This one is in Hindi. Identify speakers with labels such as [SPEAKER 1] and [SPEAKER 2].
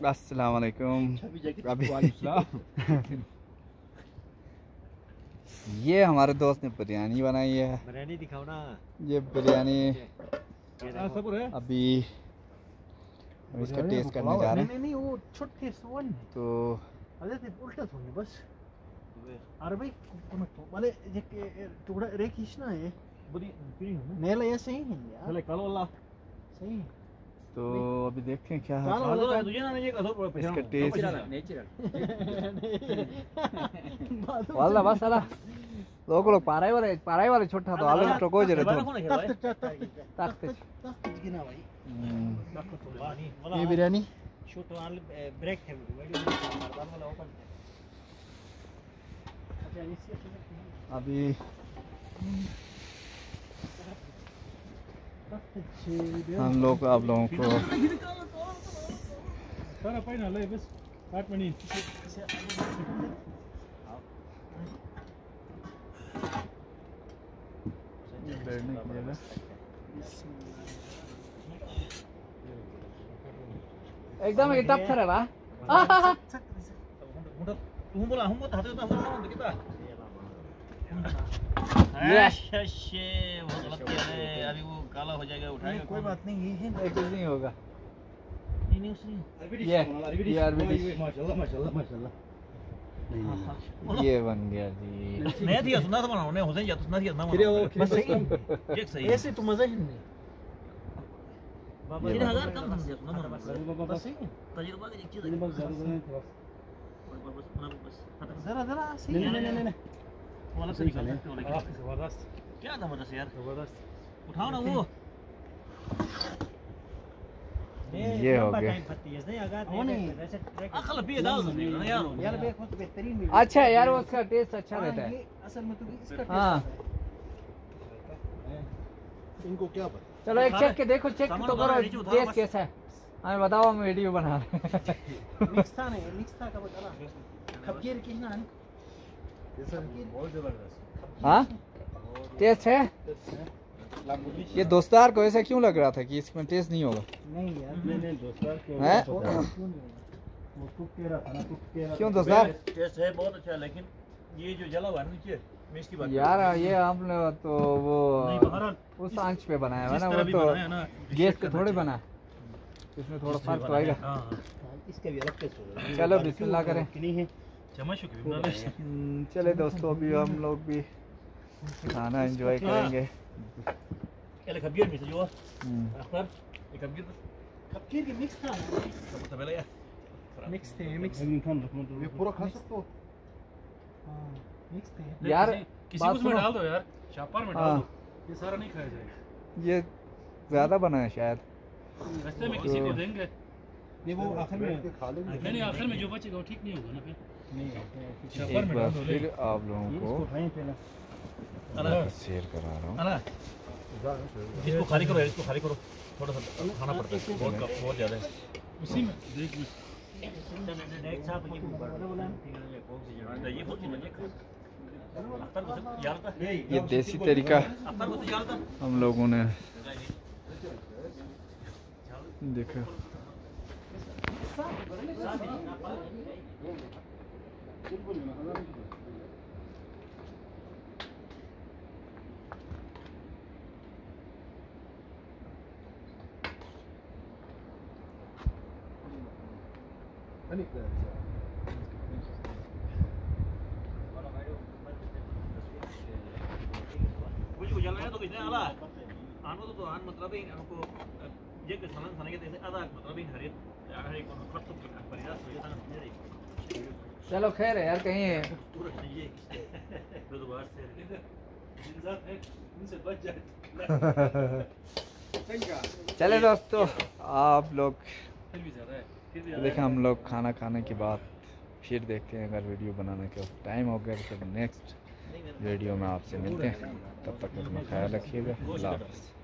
[SPEAKER 1] अस्सलाम वालेकुम। अभी ये हमारे दोस्त ने बिरयानी बनाई है।
[SPEAKER 2] बिरयानी दिखाओ ना।
[SPEAKER 1] ये बिरयानी अभी इसका टेस्ट करने जा रहे हैं।
[SPEAKER 2] नहीं वो छोटे सोन
[SPEAKER 1] तो
[SPEAKER 2] अरे उल्टा सोन बस अरे भाई माले टुकड़ा रे खींचना है बड़ी नेला ये सही है यार नेला कालो वाला सही है।
[SPEAKER 1] तो अभी देखते हैं क्या है
[SPEAKER 2] इसका
[SPEAKER 1] टेस्ट। वाला बस साला लोग पाराई वाले छोटा तो आलू टोको जरे तो तख्त
[SPEAKER 2] गिना भाई
[SPEAKER 1] ये बिरयानी
[SPEAKER 2] शूट वाले ब्रेक है वीडियो वाला ओपन
[SPEAKER 1] अभी हम लोग आप लोगों को
[SPEAKER 2] सारा पाइन ले बस 8 मिनट
[SPEAKER 1] बैठने के लिए एकदम टफ था रे बा
[SPEAKER 2] तुम बोला हम तो हाथ तो कितना वो गलत किया है अभी वो काला हो जाएगा उठाएगा कोई बात नहीं ये है
[SPEAKER 1] कुछ नहीं होगा।
[SPEAKER 2] नहीं उसने
[SPEAKER 1] ये बन गया जी।
[SPEAKER 2] मैं दिया सुना था बनाने हुसैन या तो सुना दिया ना बस सही एक सही ऐसे तो मजा ही नहीं बाबा 3000 कम समझ सुना बस सही है तजुर्बा की एक चीज है बस जरा सही नहीं वाला सही कर सकते हो लेकिन जबरदस्त क्या जबरदस्त यार जबरदस्त उठाओ ना वो
[SPEAKER 1] ये हो गया। अच्छा यार वो उसका टेस्ट अच्छा रहता है
[SPEAKER 2] असल में तो इसका
[SPEAKER 1] हाँ।
[SPEAKER 2] इनको क्या पता
[SPEAKER 1] चलो एक चेक के देखो चेक तो करो टेस्ट कैसा है हमें बताओ हम वीडियो बना रहे हैं।
[SPEAKER 2] मिक्स था का बताना खबकीर कितना है बहुत जबरदस्त
[SPEAKER 1] हाँ टेस्ट है। ये दोस्तार को ऐसा क्यों लग रहा था कि इसमें टेस्ट नहीं होगा?
[SPEAKER 2] नहीं यार नहीं दोस्तार को
[SPEAKER 1] है
[SPEAKER 2] वो कुक कह रहा था ना कुक कह रहा
[SPEAKER 1] क्यों दोस्तार?
[SPEAKER 2] टेस्ट है बहुत अच्छा लेकिन ये जो जला हुआ है नीचे मैं इसकी बात
[SPEAKER 1] यार ये आपने तो वो उस आंच पे बनाया है ना वो तो गैस पे थोड़े बना इसमें थोड़ा फर्क तो आएगा।
[SPEAKER 2] इसका भी अलग टेस्ट होगा।
[SPEAKER 1] चलो बिस्मिल्लाह करें। चले दोस्तों अभी हम लोग भी खाना एंजॉय करेंगे।
[SPEAKER 2] खबकीर में जो अख्तर खबकीर की मिक्स था मिक्स थे मिक्स ये पूरा खा सकते हो हां मिक्स थे
[SPEAKER 1] यार
[SPEAKER 2] किसी उसमें डाल दो यार चॉपर में डाल दो ये सारा नहीं खाया जाएगा
[SPEAKER 1] ये ज्यादा बना है शायद
[SPEAKER 2] रास्ते में किसी को देंगे नहीं वो आखिर में खा लेंगे नहीं आखिर में जो बचेगा वो ठीक नहीं होगा ना फिर नहीं चॉपर में डाल दो
[SPEAKER 1] फिर आप लोगों को शेयर करा रहा हूँ।
[SPEAKER 2] इसको खाली करो यार इसको खाली करो थोड़ा सा खाना पड़ता है बहुत ज़्यादा है उसी में देख
[SPEAKER 1] ये देसी तरीका हम लोगों ने देखो
[SPEAKER 2] मुझको जलना तो कितने आला आनो तो आन मतलब ही हमको ये के सलन सने के जैसे आधा मतलब ही हरे हरे को खत्म कर परिणाम हो जाता है।
[SPEAKER 1] चलो खैर है यार कहीं
[SPEAKER 2] पूरा ये दोबारा से जिंदा है उनसे बच जाए।
[SPEAKER 1] चले दोस्तों आप लोग देखें हम लोग खाना खाने के बाद फिर देखते हैं अगर वीडियो बनाने का टाइम हो गया तो नेक्स्ट वीडियो में आपसे मिलते हैं। तब तक अपना ख्याल रखिएगा। अल्लाह हाफ़िज़।